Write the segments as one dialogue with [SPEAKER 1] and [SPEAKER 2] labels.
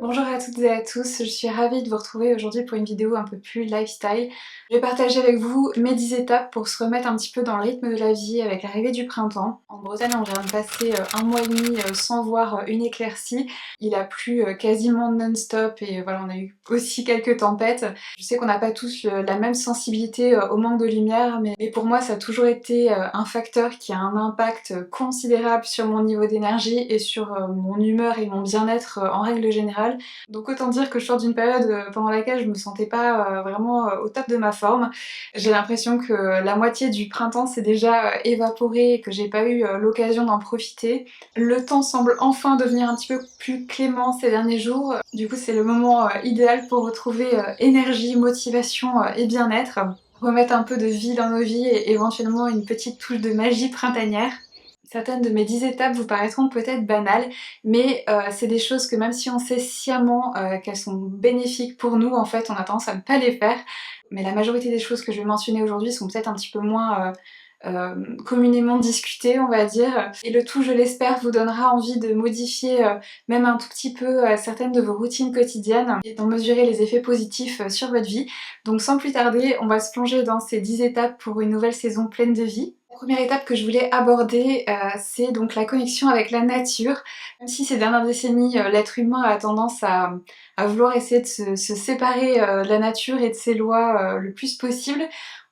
[SPEAKER 1] Bonjour à toutes et à tous, je suis ravie de vous retrouver aujourd'hui pour une vidéo un peu plus lifestyle. Je vais partager avec vous mes 10 étapes pour se remettre un petit peu dans le rythme de la vie avec l'arrivée du printemps. En Bretagne, on vient de passer un mois et demi sans voir une éclaircie. Il a plu quasiment non-stop et voilà, on a eu aussi quelques tempêtes. Je sais qu'on n'a pas tous la même sensibilité au manque de lumière, mais pour moi ça a toujours été un facteur qui a un impact considérable sur mon niveau d'énergie et sur mon humeur et mon bien-être en règle générale. Donc autant dire que je sors d'une période pendant laquelle je me sentais pas vraiment au top de ma forme. J'ai l'impression que la moitié du printemps s'est déjà évaporée et que j'ai pas eu l'occasion d'en profiter. Le temps semble enfin devenir un petit peu plus clément ces derniers jours. Du coup c'est le moment idéal pour retrouver énergie, motivation et bien-être. Remettre un peu de vie dans nos vies et éventuellement une petite touche de magie printanière. Certaines de mes 10 étapes vous paraîtront peut-être banales, mais c'est des choses que même si on sait sciemment qu'elles sont bénéfiques pour nous, en fait, on a tendance à ne pas les faire. Mais la majorité des choses que je vais mentionner aujourd'hui sont peut-être un petit peu moins communément discutées, on va dire. Et le tout, je l'espère, vous donnera envie de modifier même un tout petit peu certaines de vos routines quotidiennes et d'en mesurer les effets positifs sur votre vie. Donc sans plus tarder, on va se plonger dans ces 10 étapes pour une nouvelle saison pleine de vie. La première étape que je voulais aborder, c'est donc la connexion avec la nature. Même si ces dernières décennies, l'être humain a tendance à vouloir essayer de se séparer de la nature et de ses lois le plus possible,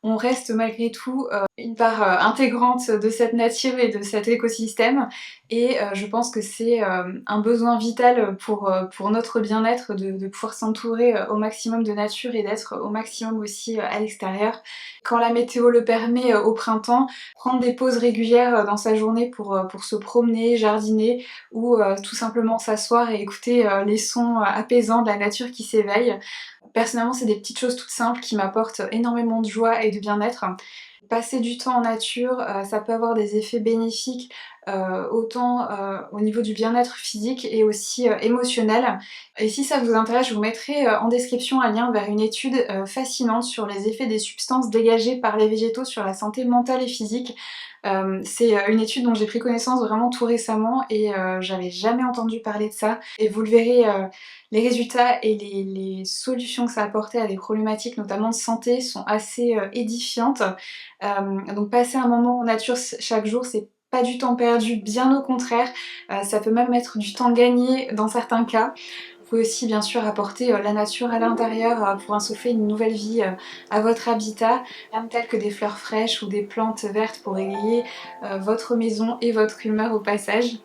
[SPEAKER 1] on reste malgré tout une part intégrante de cette nature et de cet écosystème. Et je pense que c'est un besoin vital pour notre bien-être de pouvoir s'entourer au maximum de nature et d'être au maximum aussi à l'extérieur. Quand la météo le permet au printemps, prendre des pauses régulières dans sa journée pour se promener, jardiner ou tout simplement s'asseoir et écouter les sons apaisants de la nature qui s'éveille. Personnellement, c'est des petites choses toutes simples qui m'apportent énormément de joie et de bien-être. Passer du temps en nature, ça peut avoir des effets bénéfiques autant au niveau du bien-être physique et aussi émotionnel. Et si ça vous intéresse, je vous mettrai en description un lien vers une étude fascinante sur les effets des substances dégagées par les végétaux sur la santé mentale et physique. C'est une étude dont j'ai pris connaissance vraiment tout récemment et j'avais jamais entendu parler de ça. Et vous le verrez, les résultats et les solutions que ça apportait à des problématiques notamment de santé sont assez édifiantes. Donc passer un moment en nature chaque jour, c'est pas du temps perdu, bien au contraire, ça peut même être du temps gagné dans certains cas. Vous pouvez aussi bien sûr apporter la nature à l'intérieur pour insuffler une nouvelle vie à votre habitat, même telles que des fleurs fraîches ou des plantes vertes pour égayer votre maison et votre humeur au passage.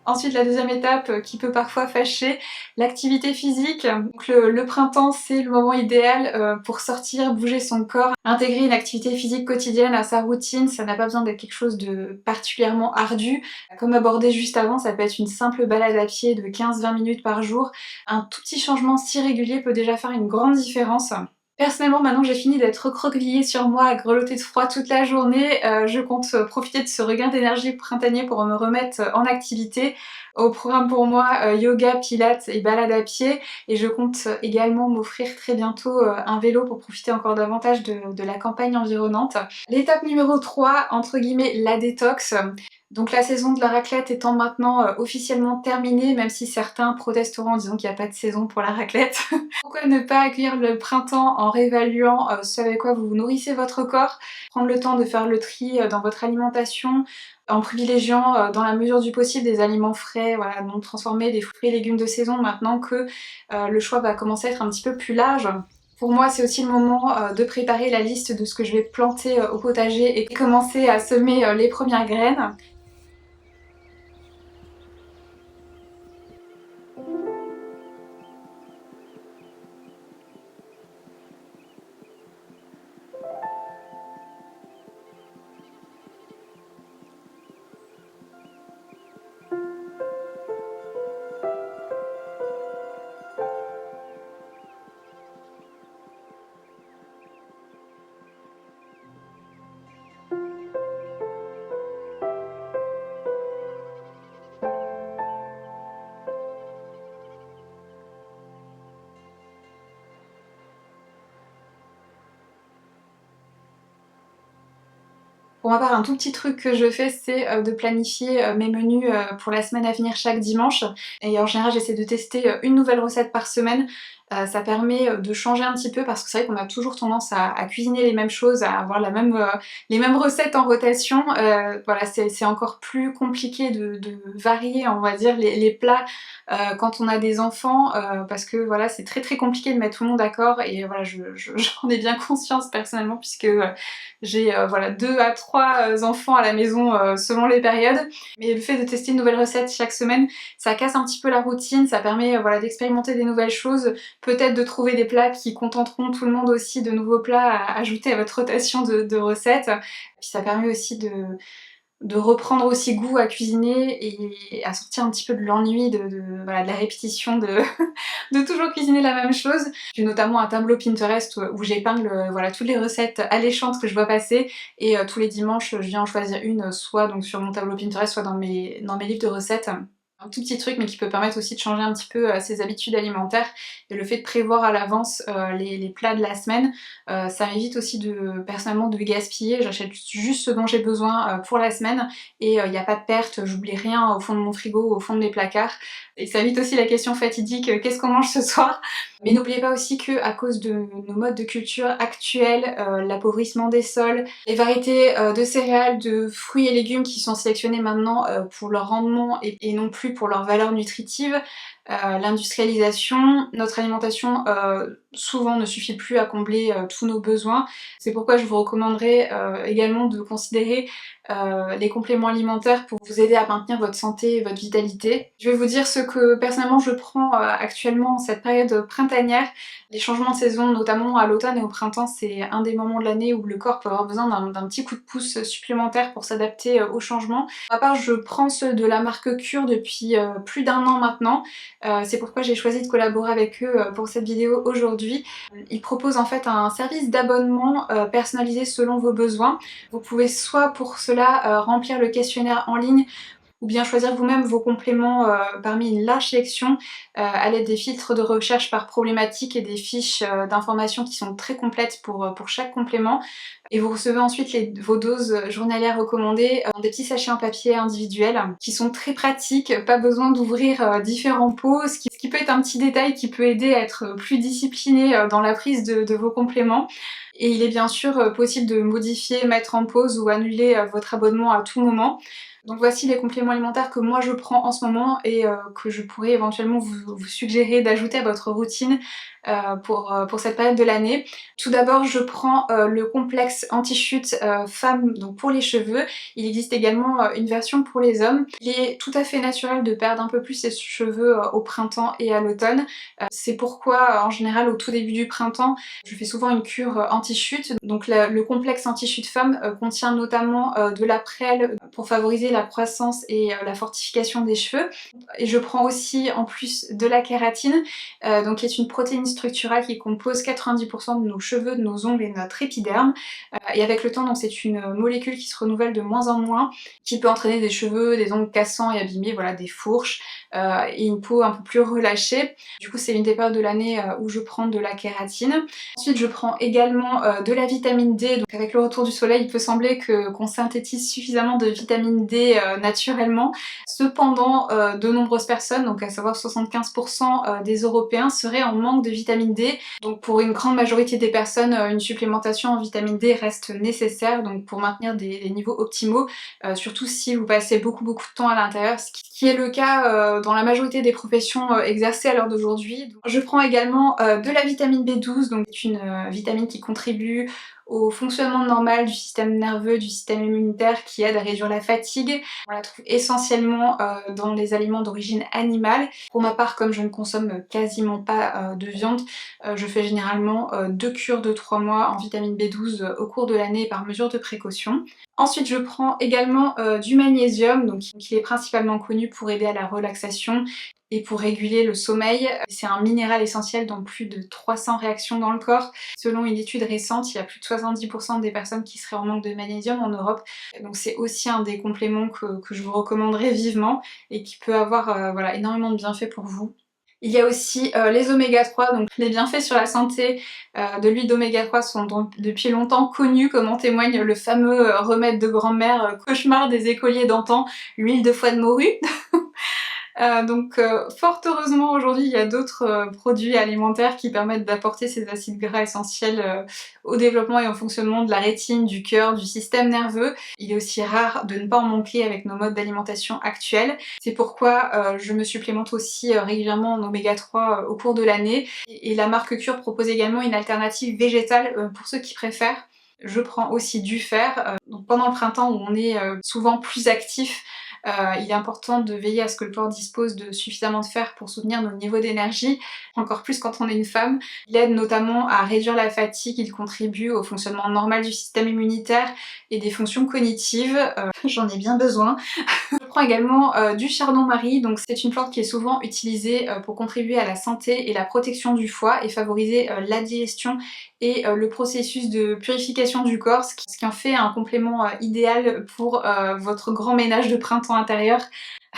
[SPEAKER 1] Ensuite, la deuxième étape qui peut parfois fâcher, l'activité physique. Donc le printemps, c'est le moment idéal pour sortir, bouger son corps, intégrer une activité physique quotidienne à sa routine. Ça n'a pas besoin d'être quelque chose de particulièrement ardu. Comme abordé juste avant, ça peut être une simple balade à pied de 15-20 minutes par jour. Un tout petit changement si régulier peut déjà faire une grande différence. Personnellement, maintenant que j'ai fini d'être recroquevillée sur moi à grelotter de froid toute la journée, je compte profiter de ce regain d'énergie printanier pour me remettre en activité. Au programme pour moi, yoga, pilates et balade à pied. Et je compte également m'offrir très bientôt un vélo pour profiter encore davantage de la campagne environnante. L'étape numéro 3, entre guillemets, la détox. Donc la saison de la raclette étant maintenant officiellement terminée, même si certains protesteront en disant qu'il n'y a pas de saison pour la raclette. Pourquoi ne pas accueillir le printemps en réévaluant ce avec quoi vous nourrissez votre corps, prendre le temps de faire le tri dans votre alimentation, en privilégiant dans la mesure du possible des aliments frais, voilà, non transformés, des fruits et légumes de saison, maintenant que le choix va commencer à être un petit peu plus large. Pour moi, c'est aussi le moment de préparer la liste de ce que je vais planter au potager et commencer à semer les premières graines. Pour ma part, un tout petit truc que je fais, c'est de planifier mes menus pour la semaine à venir chaque dimanche. Et en général, j'essaie de tester une nouvelle recette par semaine. Ça permet de changer un petit peu parce que c'est vrai qu'on a toujours tendance à cuisiner les mêmes choses, à avoir les mêmes recettes en rotation. Voilà, c'est encore plus compliqué de varier, on va dire, les plats quand on a des enfants parce que voilà, c'est très compliqué de mettre tout le monde d'accord et voilà, j'en ai bien conscience personnellement puisque j'ai voilà 2 à 3 enfants à la maison selon les périodes. Mais le fait de tester une nouvelle recette chaque semaine, ça casse un petit peu la routine, ça permet voilà, d'expérimenter des nouvelles choses, peut-être de trouver des plats qui contenteront tout le monde aussi, de nouveaux plats à ajouter à votre rotation de recettes. Puis ça permet aussi de reprendre aussi goût à cuisiner et à sortir un petit peu de l'ennui, voilà, de la répétition de toujours cuisiner la même chose. J'ai notamment un tableau Pinterest où j'épingle voilà, toutes les recettes alléchantes que je vois passer et tous les dimanches je viens en choisir une, soit donc sur mon tableau Pinterest, soit dans mes livres de recettes. Un tout petit truc mais qui peut permettre aussi de changer un petit peu ses habitudes alimentaires et le fait de prévoir à l'avance les plats de la semaine, ça m'évite aussi personnellement de gaspiller, j'achète juste ce dont j'ai besoin pour la semaine et il n'y a pas de perte, j'oublie rien au fond de mon frigo, au fond de mes placards et ça évite aussi la question fatidique qu'est-ce qu'on mange ce soir. Mais n'oubliez pas aussi que à cause de nos modes de culture actuels, l'appauvrissement des sols, les variétés de céréales, de fruits et légumes qui sont sélectionnés maintenant pour leur rendement et non plus pour leur valeur nutritive, l'industrialisation, notre alimentation souvent ne suffit plus à combler tous nos besoins. C'est pourquoi je vous recommanderais également de considérer les compléments alimentaires pour vous aider à maintenir votre santé et votre vitalité. Je vais vous dire ce que personnellement je prends actuellement en cette période printanière. Les changements de saison, notamment à l'automne et au printemps, c'est un des moments de l'année où le corps peut avoir besoin d'un petit coup de pouce supplémentaire pour s'adapter aux changements. À part, je prends ceux de la marque Cure depuis plus d'1 an maintenant. C'est pourquoi j'ai choisi de collaborer avec eux pour cette vidéo aujourd'hui. Ils proposent en fait un service d'abonnement personnalisé selon vos besoins. Vous pouvez soit pour cela remplir le questionnaire en ligne ou bien choisir vous-même vos compléments parmi une large sélection à l'aide des filtres de recherche par problématique et des fiches d'informations qui sont très complètes pour chaque complément. Et vous recevez ensuite vos doses journalières recommandées dans des petits sachets en papier individuels qui sont très pratiques, pas besoin d'ouvrir différents pots, ce qui peut être un petit détail qui peut aider à être plus discipliné dans la prise de vos compléments. Et il est bien sûr possible de modifier, mettre en pause ou annuler votre abonnement à tout moment. Donc voici les compléments alimentaires que moi je prends en ce moment et que je pourrais éventuellement vous suggérer d'ajouter à votre routine pour cette période de l'année. Tout d'abord, je prends le complexe anti-chute femme donc pour les cheveux. Il existe également une version pour les hommes. Il est tout à fait naturel de perdre un peu plus ses cheveux au printemps et à l'automne. C'est pourquoi en général au tout début du printemps, je fais souvent une cure anti-chute. Donc le complexe anti-chute femme contient notamment de la prêle pour favoriser la croissance et la fortification des cheveux. Et je prends aussi en plus de la kératine, donc qui est une protéine structurale qui compose 90% de nos cheveux, de nos ongles et de notre épiderme. Et avec le temps, donc c'est une molécule qui se renouvelle de moins en moins, qui peut entraîner des cheveux, des ongles cassants et abîmés, voilà, des fourches, et une peau un peu plus relâchée. Du coup, c'est une des périodes de l'année où je prends de la kératine. Ensuite, je prends également de la vitamine D. Donc avec le retour du soleil, il peut sembler qu'on synthétise suffisamment de vitamine D naturellement. Cependant, de nombreuses personnes, donc à savoir 75% des Européens, seraient en manque de vitamine D. Donc pour une grande majorité des personnes, une supplémentation en vitamine D reste nécessaire donc pour maintenir des niveaux optimaux, surtout si vous passez beaucoup de temps à l'intérieur, ce qui est le cas dans la majorité des professions exercées à l'heure d'aujourd'hui. Je prends également de la vitamine B12, donc c'est une vitamine qui contribue au fonctionnement normal du système nerveux, du système immunitaire, qui aide à réduire la fatigue. On la trouve essentiellement dans les aliments d'origine animale. Pour ma part, comme je ne consomme quasiment pas de viande, je fais généralement 2 cures de 3 mois en vitamine B12 au cours de l'année par mesure de précaution. Ensuite, je prends également du magnésium, donc qui est principalement connu pour aider à la relaxation et pour réguler le sommeil. C'est un minéral essentiel dans plus de 300 réactions dans le corps. Selon une étude récente, il y a plus de 70% des personnes qui seraient en manque de magnésium en Europe. Donc c'est aussi un des compléments que je vous recommanderais vivement et qui peut avoir voilà, énormément de bienfaits pour vous. Il y a aussi les oméga 3, donc les bienfaits sur la santé de l'huile d'oméga 3 sont donc depuis longtemps connus, comme en témoigne le fameux remède de grand-mère cauchemar des écoliers d'antan, l'huile de foie de morue. Fort heureusement aujourd'hui il y a d'autres produits alimentaires qui permettent d'apporter ces acides gras essentiels au développement et au fonctionnement de la rétine, du cœur, du système nerveux. Il est aussi rare de ne pas en manquer avec nos modes d'alimentation actuels. C'est pourquoi je me supplémente aussi régulièrement en oméga 3 au cours de l'année. Et la marque Cure propose également une alternative végétale pour ceux qui préfèrent. Je prends aussi du fer. Donc pendant le printemps où on est souvent plus actif, il est important de veiller à ce que le corps dispose de suffisamment de fer pour soutenir nos niveaux d'énergie, encore plus quand on est une femme. Il aide notamment à réduire la fatigue, il contribue au fonctionnement normal du système immunitaire et des fonctions cognitives. J'en ai bien besoin. Je prends également du chardon-marie, donc c'est une plante qui est souvent utilisée pour contribuer à la santé et la protection du foie et favoriser la digestion et le processus de purification du corps, ce qui en fait un complément idéal pour votre grand ménage de printemps intérieur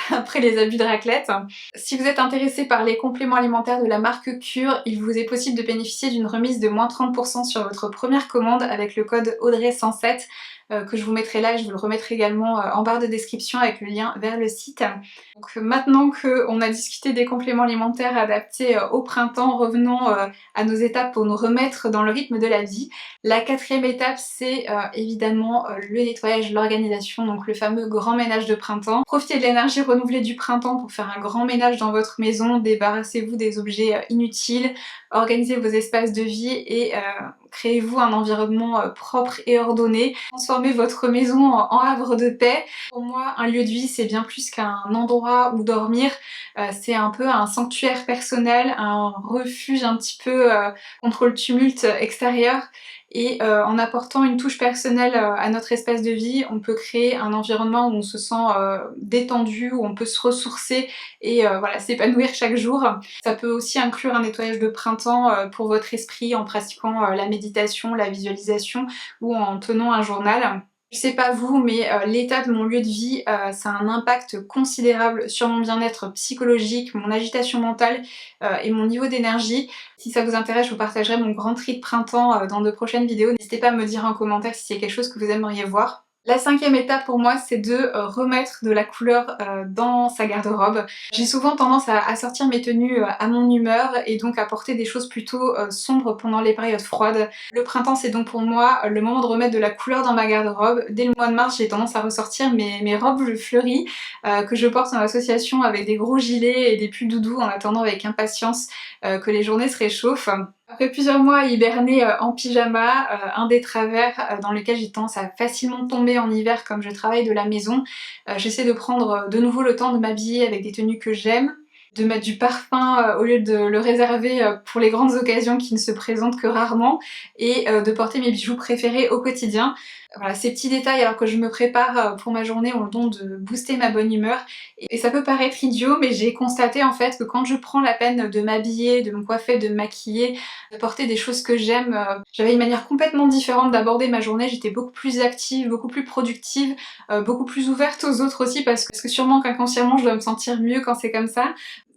[SPEAKER 1] après les abus de raclette. Si vous êtes intéressé par les compléments alimentaires de la marque Cure, il vous est possible de bénéficier d'une remise de moins 30% sur votre première commande avec le code Audrey107 que je vous mettrai là, je vous le remettrai également en barre de description avec le lien vers le site. Donc maintenant qu'on a discuté des compléments alimentaires adaptés au printemps, revenons à nos étapes pour nous remettre dans le rythme de la vie. La quatrième étape, c'est évidemment le nettoyage, l'organisation, donc le fameux grand ménage de printemps. Profitez de l'énergie renouvelée du printemps pour faire un grand ménage dans votre maison, débarrassez-vous des objets inutiles, organisez vos espaces de vie et créez-vous un environnement propre et ordonné. Transformez votre maison en havre de paix. Pour moi, un lieu de vie, c'est bien plus qu'un endroit où dormir. C'est un peu un sanctuaire personnel, un refuge un petit peu contre le tumulte extérieur. Et en apportant une touche personnelle à notre espace de vie, on peut créer un environnement où on se sent détendu, où on peut se ressourcer et voilà, s'épanouir chaque jour. Ça peut aussi inclure un nettoyage de printemps pour votre esprit en pratiquant la méditation, la visualisation ou en tenant un journal. Je sais pas vous, mais l'état de mon lieu de vie, ça a un impact considérable sur mon bien-être psychologique, mon agitation mentale et mon niveau d'énergie. Si ça vous intéresse, je vous partagerai mon grand tri de printemps dans de prochaines vidéos. N'hésitez pas à me dire en commentaire si c'est quelque chose que vous aimeriez voir. La cinquième étape pour moi, c'est de remettre de la couleur dans sa garde-robe. J'ai souvent tendance à sortir mes tenues à mon humeur et donc à porter des choses plutôt sombres pendant les périodes froides. Le printemps, c'est donc pour moi le moment de remettre de la couleur dans ma garde-robe. Dès le mois de mars, j'ai tendance à ressortir mes robes fleuries que je porte en association avec des gros gilets et des pulls doudous en attendant avec impatience que les journées se réchauffent. Après plusieurs mois à hiberner en pyjama, un des travers dans lequel j'ai tendance à facilement tomber en hiver comme je travaille de la maison, j'essaie de prendre de nouveau le temps de m'habiller avec des tenues que j'aime, de mettre du parfum au lieu de le réserver pour les grandes occasions qui ne se présentent que rarement, et de porter mes bijoux préférés au quotidien. Voilà, ces petits détails alors que je me prépare pour ma journée ont le don de booster ma bonne humeur et ça peut paraître idiot mais j'ai constaté en fait que quand je prends la peine de m'habiller, de me coiffer, de me maquiller, de porter des choses que j'aime, j'avais une manière complètement différente d'aborder ma journée, j'étais beaucoup plus active, beaucoup plus productive, beaucoup plus ouverte aux autres aussi parce que sûrement qu'inconsciemment je dois me sentir mieux quand c'est comme ça.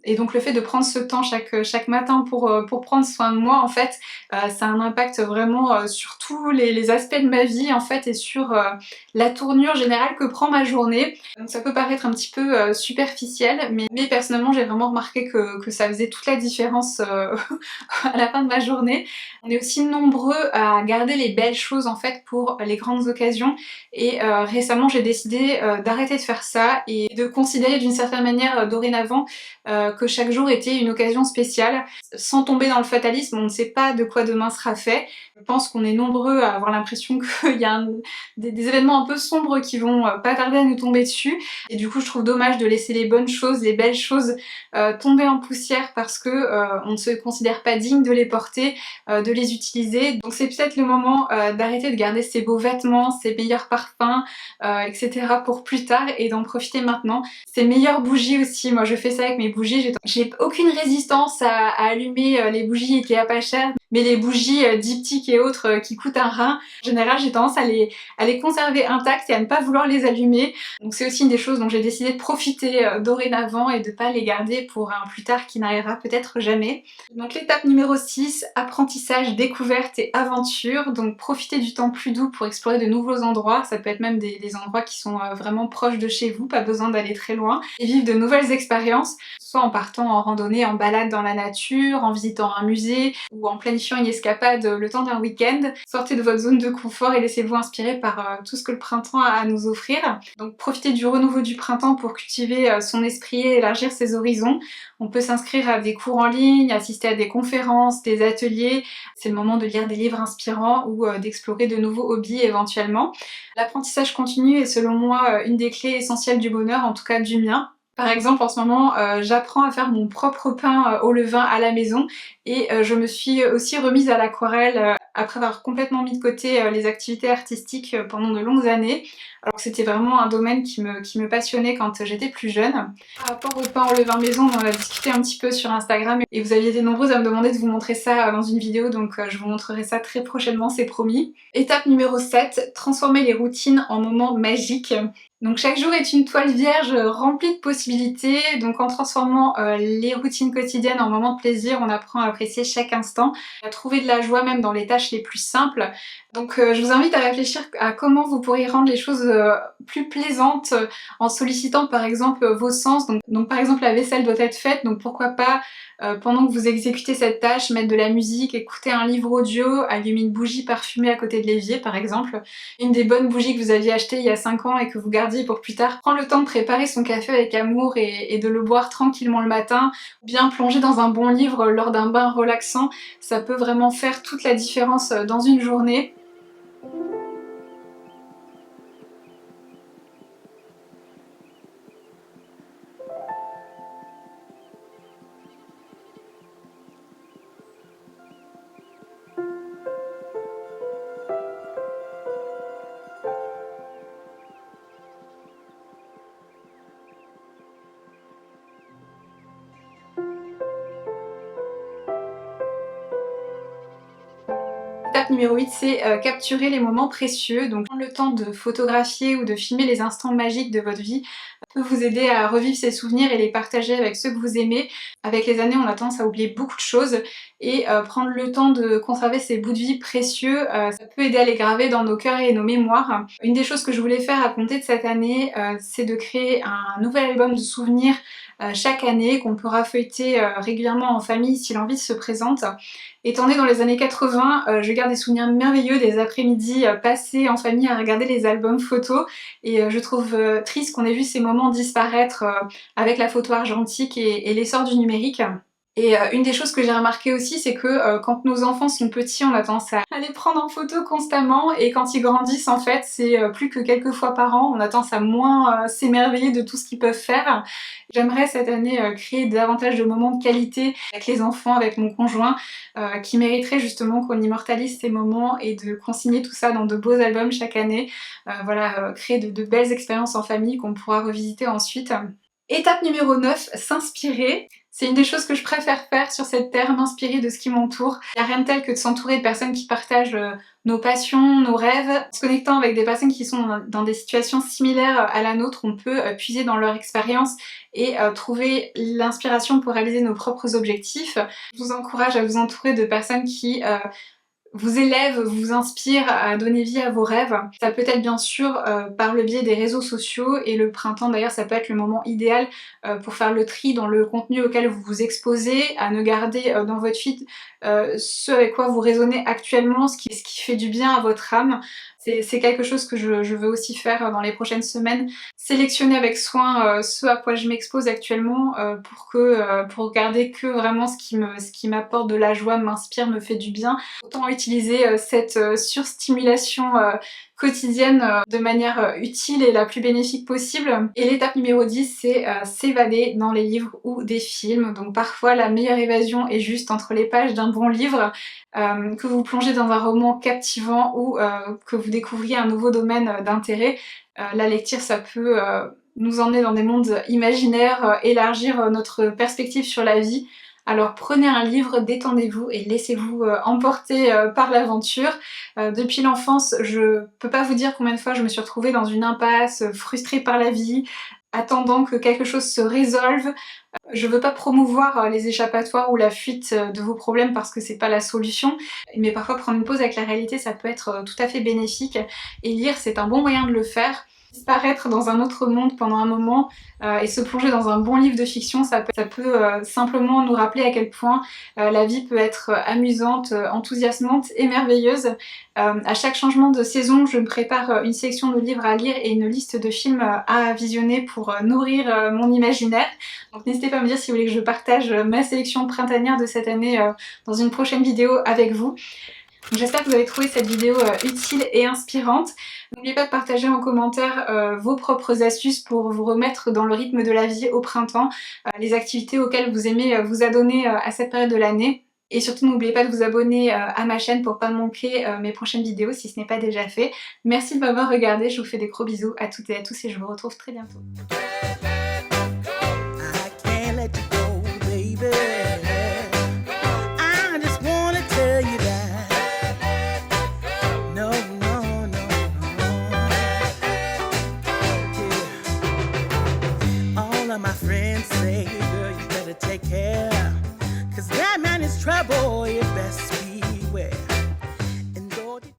[SPEAKER 1] Et donc le fait de prendre ce temps chaque matin pour prendre soin de moi en fait, ça a un impact vraiment sur tous les aspects de ma vie en fait et sur la tournure générale que prend ma journée. Donc ça peut paraître un petit peu superficiel mais personnellement j'ai vraiment remarqué que ça faisait toute la différence à la fin de ma journée. On est aussi nombreux à garder les belles choses en fait pour les grandes occasions et récemment j'ai décidé d'arrêter de faire ça et de considérer d'une certaine manière dorénavant que chaque jour était une occasion spéciale. Sans tomber dans le fatalisme, on ne sait pas de quoi demain sera fait. Je pense qu'on est nombreux à avoir l'impression qu'il y a des événements un peu sombres qui vont pas tarder à nous tomber dessus. Et du coup, je trouve dommage de laisser les bonnes choses, les belles choses tomber en poussière parce que on ne se considère pas digne de les porter, de les utiliser. Donc c'est peut-être le moment d'arrêter de garder ses beaux vêtements, ses meilleurs parfums, etc. pour plus tard et d'en profiter maintenant. Ces meilleures bougies aussi, moi je fais ça avec mes bougies, j'ai aucune résistance à allumer les bougies Ikea pas chères, mais les bougies diptyques et autres qui coûtent un rein, en général j'ai tendance à les conserver intactes et à ne pas vouloir les allumer. Donc c'est aussi une des choses dont j'ai décidé de profiter dorénavant et de pas les garder pour un plus tard qui n'arrivera peut-être jamais. Donc l'étape numéro 6, apprentissage, découverte et aventure. Donc profitez du temps plus doux pour explorer de nouveaux endroits, ça peut être même des endroits qui sont vraiment proches de chez vous, pas besoin d'aller très loin, et vivre de nouvelles expériences, soit en partant en randonnée, en balade dans la nature, en visitant un musée ou en planifiant une escapade le temps d'un week-end. Sortez de votre zone de confort et laissez-vous inspirer par tout ce que le printemps a à nous offrir. Donc profitez du renouveau du printemps pour cultiver son esprit et élargir ses horizons. On peut s'inscrire à des cours en ligne, assister à des conférences, des ateliers. C'est le moment de lire des livres inspirants ou d'explorer de nouveaux hobbies éventuellement. L'apprentissage continu est selon moi une des clés essentielles du bonheur, en tout cas du mien. Par exemple, en ce moment, j'apprends à faire mon propre pain au levain à la maison et je me suis aussi remise à l'aquarelle après avoir complètement mis de côté les activités artistiques pendant de longues années, alors que c'était vraiment un domaine qui me passionnait quand j'étais plus jeune. Par rapport au pain au levain maison, on en a discuté un petit peu sur Instagram et vous aviez été nombreuses à me demander de vous montrer ça dans une vidéo, donc je vous montrerai ça très prochainement, c'est promis. Étape numéro 7, transformer les routines en moments magiques. Donc chaque jour est une toile vierge remplie de possibilités, donc en transformant les routines quotidiennes en moments de plaisir, on apprend à apprécier chaque instant, à trouver de la joie même dans les tâches les plus simples. Donc je vous invite à réfléchir à comment vous pourriez rendre les choses plus plaisantes en sollicitant par exemple vos sens. Donc par exemple la vaisselle doit être faite, donc pourquoi pas pendant que vous exécutez cette tâche, mettre de la musique, écouter un livre audio, allumer une bougie parfumée à côté de l'évier par exemple. Une des bonnes bougies que vous aviez achetées il y a 5 ans et que vous gardiez pour plus tard. Prendre le temps de préparer son café avec amour et de le boire tranquillement le matin, ou bien plonger dans un bon livre lors d'un bain relaxant, ça peut vraiment faire toute la différence dans une journée. Étape numéro 8, c'est capturer les moments précieux. Donc prendre le temps de photographier ou de filmer les instants magiques de votre vie peut vous aider à revivre ces souvenirs et les partager avec ceux que vous aimez. Avec les années, on a tendance à oublier beaucoup de choses et prendre le temps de conserver ces bouts de vie précieux, ça peut aider à les graver dans nos cœurs et nos mémoires. Une des choses que je voulais faire à compter de cette année, c'est de créer un nouvel album de souvenirs chaque année qu'on pourra feuilleter régulièrement en famille si l'envie se présente. Étant née dans les années 80, je garde des souvenirs merveilleux des après-midi passés en famille à regarder les albums photos et je trouve triste qu'on ait vu ces moments disparaître avec la photo argentique et l'essor du numérique. Et une des choses que j'ai remarqué aussi, c'est que quand nos enfants sont petits, on a tendance à les prendre en photo constamment et quand ils grandissent, en fait, c'est plus que quelques fois par an, on a tendance à moins s'émerveiller de tout ce qu'ils peuvent faire. J'aimerais cette année créer davantage de moments de qualité avec les enfants, avec mon conjoint, qui mériterait justement qu'on immortalise ces moments et de consigner tout ça dans de beaux albums chaque année. Voilà, créer de belles expériences en famille qu'on pourra revisiter ensuite. Étape numéro 9, s'inspirer. C'est une des choses que je préfère faire sur cette terre, m'inspirer de ce qui m'entoure. Il n'y a rien de tel que de s'entourer de personnes qui partagent nos passions, nos rêves. En se connectant avec des personnes qui sont dans des situations similaires à la nôtre, on peut puiser dans leur expérience et trouver l'inspiration pour réaliser nos propres objectifs. Je vous encourage à vous entourer de personnes qui vous élève, vous inspire à donner vie à vos rêves. Ça peut être bien sûr par le biais des réseaux sociaux et le printemps d'ailleurs ça peut être le moment idéal pour faire le tri dans le contenu auquel vous vous exposez, à ne garder dans votre feed ce avec quoi vous raisonnez actuellement, ce qui fait du bien à votre âme. C'est quelque chose que je veux aussi faire dans les prochaines semaines. Sélectionner avec soin ce à quoi je m'expose actuellement pour garder que vraiment ce qui m'apporte de la joie, m'inspire, me fait du bien. Autant utiliser cette surstimulation quotidienne de manière utile et la plus bénéfique possible. Et l'étape numéro 10, c'est s'évader dans les livres ou des films. Donc parfois la meilleure évasion est juste entre les pages d'un bon livre, que vous plongez dans un roman captivant ou que vous découvriez un nouveau domaine d'intérêt. La lecture ça peut nous emmener dans des mondes imaginaires, élargir notre perspective sur la vie. Alors prenez un livre, détendez-vous et laissez-vous emporter par l'aventure. Depuis l'enfance, je peux pas vous dire combien de fois je me suis retrouvée dans une impasse, frustrée par la vie, attendant que quelque chose se résolve. Je veux pas promouvoir les échappatoires ou la fuite de vos problèmes parce que c'est pas la solution, mais parfois prendre une pause avec la réalité ça peut être tout à fait bénéfique, et lire c'est un bon moyen de le faire. Disparaître dans un autre monde pendant un moment et se plonger dans un bon livre de fiction, ça peut simplement nous rappeler à quel point la vie peut être amusante, enthousiasmante et merveilleuse. À chaque changement de saison, je me prépare une sélection de livres à lire et une liste de films à visionner pour nourrir mon imaginaire. Donc n'hésitez pas à me dire si vous voulez que je partage ma sélection printanière de cette année dans une prochaine vidéo avec vous. J'espère que vous avez trouvé cette vidéo utile et inspirante. N'oubliez pas de partager en commentaire vos propres astuces pour vous remettre dans le rythme de la vie au printemps, les activités auxquelles vous aimez vous adonner à cette période de l'année. Et surtout n'oubliez pas de vous abonner à ma chaîne pour pas manquer mes prochaines vidéos si ce n'est pas déjà fait. Merci de m'avoir regardé, je vous fais des gros bisous à toutes et à tous et je vous retrouve très bientôt.
[SPEAKER 2] My friends say